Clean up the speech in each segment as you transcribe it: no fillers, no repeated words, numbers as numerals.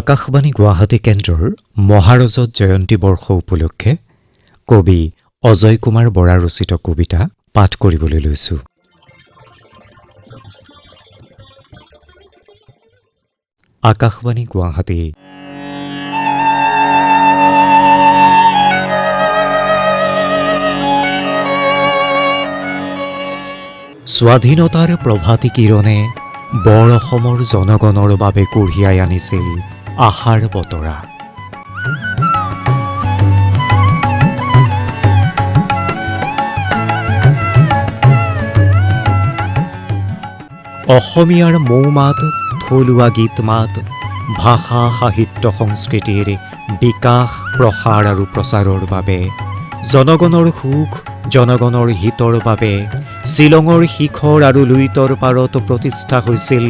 আকাশবাণী গুৱাহাটী কেন্দ্ৰৰ মহাৰজত জয়ন্তী বৰ্ষ উপলক্ষে কবি অজয় কুমাৰ বৰা ৰচিত কবিতা পাঠ কৰিবলৈ লৈছোঁ। আকাশবাণী গুৱাহাটী। স্বাধীনতাৰ প্ৰভাতী কিৰণে বৰ অসমৰ জনগণৰ বাবে কঢ়িয়াই আনিছিল আশাৰ বতৰা। অসমীয়াৰ মৌমাত, থলুৱা গীত মাত, ভাষা সাহিত্য সংস্কৃতিৰ বিকাশ প্ৰসাৰ আৰু প্ৰচাৰৰ বাবে, জনগণৰ সুখ জনগণৰ হিতৰ বাবে শ্বিলঙৰ শিখৰ আৰু লুইতৰ পাৰত প্ৰতিষ্ঠা হৈছিল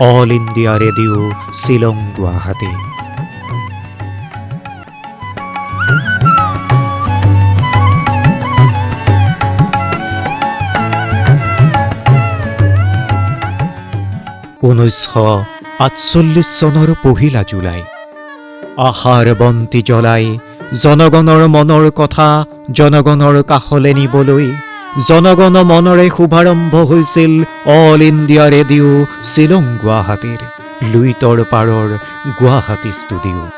all India radio' Shillong Guwahati. (1948) চনৰ 1 জুলাই আশাৰ বন্তি জ্বলাই জনগণৰ মনৰ কথা জনগণৰ কাষলৈ নিবলৈ জনগণ মনৰে শুভাৰম্ভ হৈছিল অল ইণ্ডিয়া ৰেডিঅ' শ্বিলং গুৱাহাটীৰ লুইতৰ পাৰৰ গুৱাহাটী ষ্টুডিঅ'।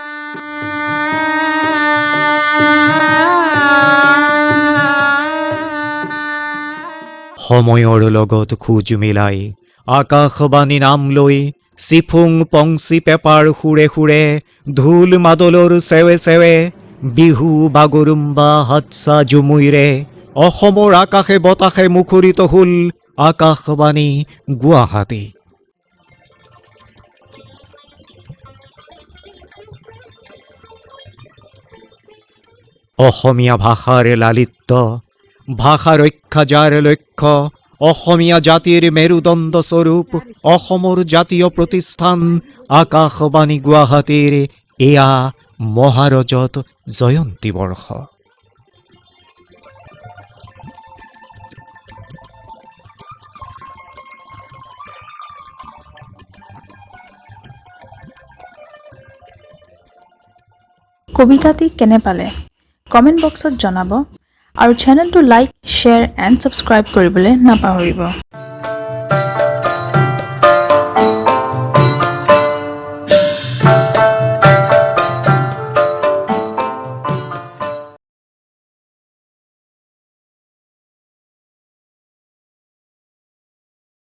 সময়ৰ লগত খোজ মিলাই আকাশবাণী নাম লৈ চিফুং পংচি পেপাৰ সুৰে সুৰে ঢোল মাদলৰ চেৱে চেৱে বিহু বাগৰুম্বা হাতচা জুমুইৰে অসমৰ আকাশে বতাহে মুখৰিত হ'ল আকাশবাণী গুৱাহাটী। অসমীয়া ভাষাৰ লালিত্য, ভাষা ৰক্ষা যাৰ লক্ষ্য, অসমীয়া জাতিৰ মেৰুদণ্ড স্বৰূপ অসমৰ জাতীয় প্ৰতিষ্ঠান আকাশবাণী গুৱাহাটীৰ এয়া মহাৰজত জয়ন্তী বৰ্ষ। কবিতাটি কেনে পালে কমেণ্ট বক্সত জনাব আৰু চেনেলটো লাইক, শ্বেয়াৰ এণ্ড ছাবস্ক্ৰাইব কৰিবলৈ নাপাহৰিব।